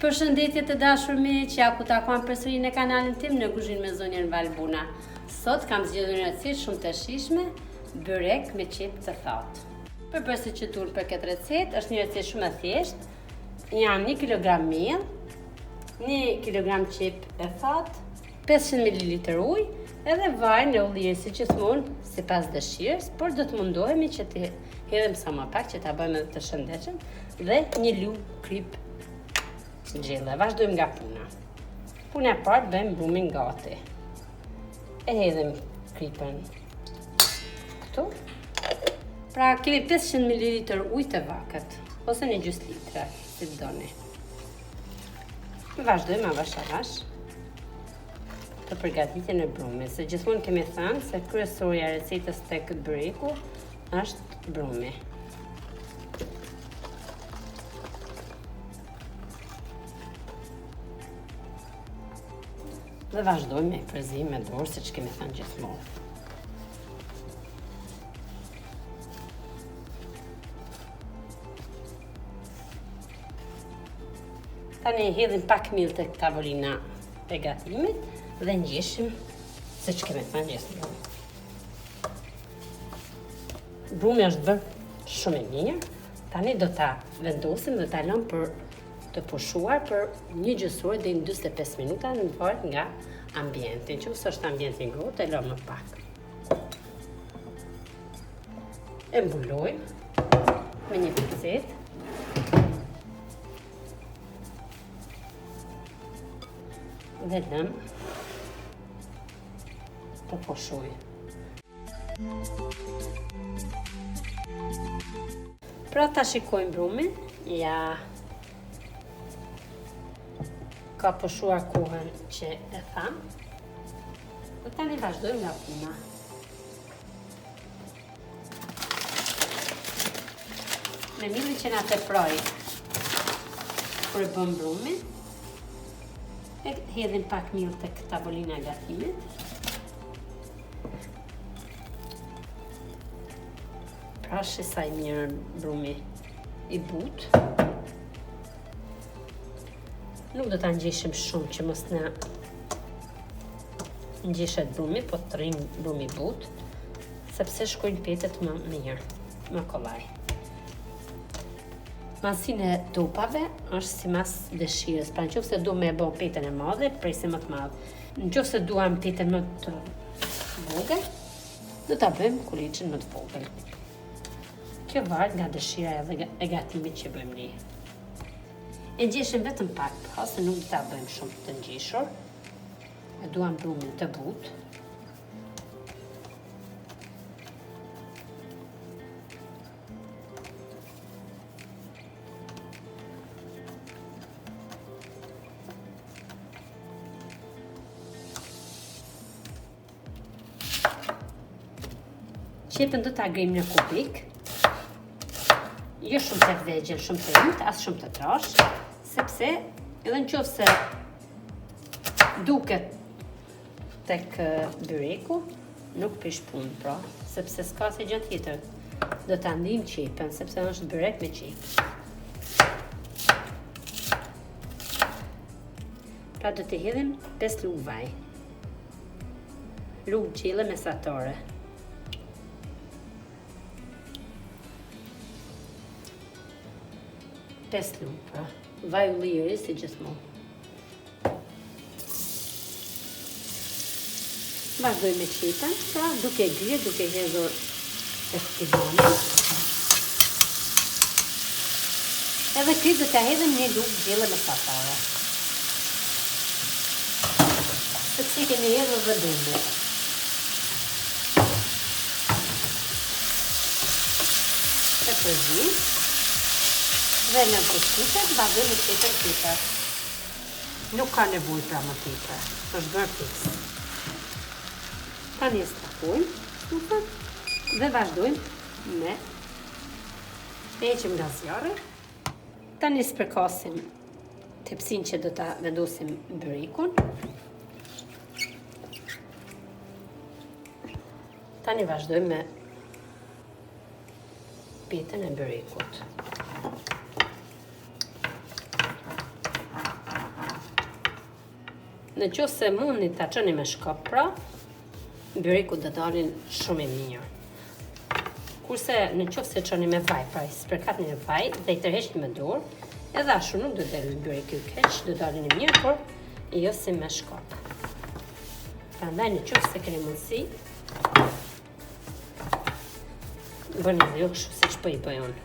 Përshëndetje të dashur miq, ja ku takuam përsëri në kanalin tim në kuzhinë me zonjën Valbuna. Sot kam zgjedhur një recetë shumë të shijshme, byrek me qep të thatë. Përbërësit që duhen për këtë recetë është një recetë shumë e thjeshtë. Janë 1 kg miell, 1 kg qep e thatë, 500 ml ujë edhe vaj në ulliri si gjithmonë sipas dëshirës, por do të mundohemi që të hedhim sa më pak që ta bëjmë edhe të shëndetshëm dhe një lugë krip gjelle. Vazhdojmë nga puna. Puna e parë bëjmë brumin gati. E hedhim kripën këtu. Pra kemi 500 ml ujë të vakët ose një gjysmë litre, si të doni. Vazhdojmë avash avash të përgatitjen e brumit. Se gjithmonë kemi thënë se kryesorja e recetës tek byreku është brumi. Dhe vazhdojmë me frezim me dorë, siç kemi thënë gjithmonë. Tani hedhim pak miell tek tavolina e gatimit dhe ngjeshim siç kemi thënë gjithmonë. Brumi është bërë shumë i mirë. Tani do ta vendosim dhe ta lëm për të pushuar për 1 gjysore deri në 45 minuta në varet nga ambienti. Nëse është ambienti i ngrohtë, e lëm më pak. E mbulojmë me një pincet. Dhe lëm të pushuj. Pra ta shikojmë brumin, ja ka pushuar kohën që e tham. Dhe tani vazhdojmë nga puna. Me millin që na teproj kur e bëm brumin, e hedhim pak miell tek tavolina e gatimit. Pra sa i mirë brumi i butë. Nuk do ta ngjeshim shumë që mos na ngjeshet brumi, po të rrinë brumi but, sepse shkojnë petet më mirë, më kollaj. Masinë e topave është sipas dëshirës. Pra nëse do me bë petën e madhe, presim më të madh. Nëse duam petën më të vogël, do ta bëjmë kuliçën më të vogël. Kjo varet nga dëshira e gatimit që bëjmë ne. E ngjeshim vetëm pak, ose nuk do ta bëjmë shumë të ngjeshur. E duam brumin të butë. Qepën do ta ngrim në kubik. Jo shumë të vegjël, shumë të ymt, as shumë të trash, sepse edhe nëse duket tek byreku, nuk prish punë, pra, sepse s'ka se gjë tjetër. Do ta ndijmë qepën, sepse është byrek me qep. Pra do të hedhim 5 lugë vaj. Lugë gjelle mesatare. Pra, vaj ulliri si gjithmonë. Vazhdoj me qepën, pra duke gryer, duke hedhur tiganin. Edhe këtu do ta hedhim një lugë gjelle mesatare. Sepse kemi hedhur vëndume. E përzim. Dhe në kuskuqet, vazhdojmë me qepën tjetër. Nuk ka nevojë pra më tepër. Është bërë fiks. Tani e stafojmë, dhe vazhdojmë me heqim nga zjarri. Tani spërkasim tepsinë që do ta vendosim byrikun. Tani vazhdojmë me pjesën e byrikut. Në qoftë se mundi ta çoni me shkop pra, byriku do dalin shumë i mirë. Kurse në qoftë se çoni me vaj, pra spërkatni me vaj dhe i tërheqni me dorë, edhe ashtu nuk do të dalë byriku i keq, do dalin i mirë, por jo si me shkop. Prandaj në qoftë se keni mundësi, bëni dhe jo kështu siç po i bëj unë.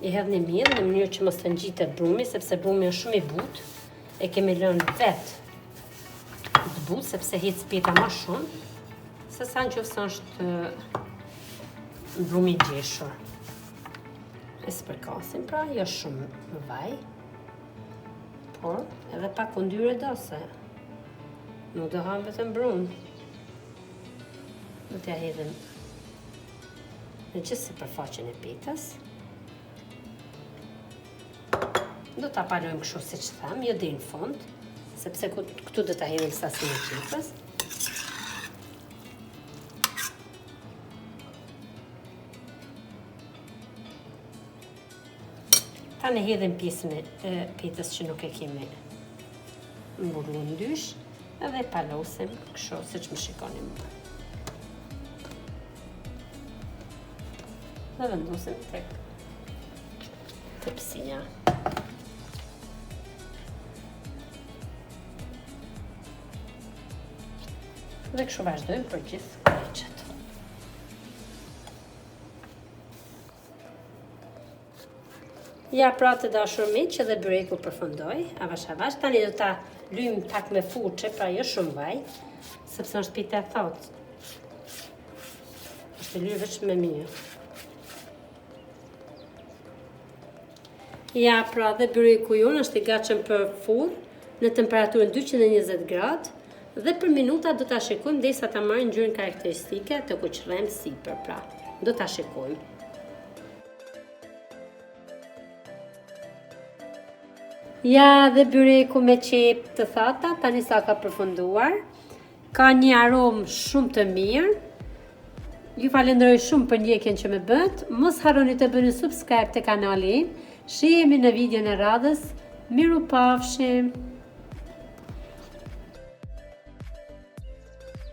I hedhni mirë në mënyrë që mos të ngjitet brumi, sepse brumi është shumë i butë, e kemi lënë vetë të butë, sepse hiq pjeta më shumë, se sa në qoftë se është brumi i gjeshur. E spërkasim pra, jo shumë vaj, por edhe pak kundyre do se nuk do ham vetëm brum. Do t'ja hedhim në gjithë sipërfaqen e pjetës. Do ta palojmë kështu siç tham, jo deri në fund, sepse këtu do ta hedhim sasinë e qepës. Tani hedhim pjesën e pjetës që nuk e kemi mbuluar ndysh, edhe palosim kështu siç më shikoni më. Dhe vendosim tek tepsia. Dhe kështu vazhdojmë për gjithë kryqet. Ja pra të dashur miq, që dhe byreku përfundoi, avash. Tani do ta lyjm pak me fuçe, pra jo shumë vaj, sepse është pita e thotë. Është lyer vetëm me mirë. Ja pra dhe byreku jon është i gatshëm për furrë në temperaturën 220 gradë. Dhe për minuta do ta shikojmë derisa ta marrë ngjyrën karakteristike të kuqërrem sipër pra. Do ta shikojmë. Ja dhe byreku me qep të thata, tani sa ka përfunduar. Ka një aromë shumë të mirë. Ju falenderoj shumë për ndjekjen që më bët. Mos harroni të bëni subscribe të kanalin. Shihemi në videon e radhës. Miru pafshim!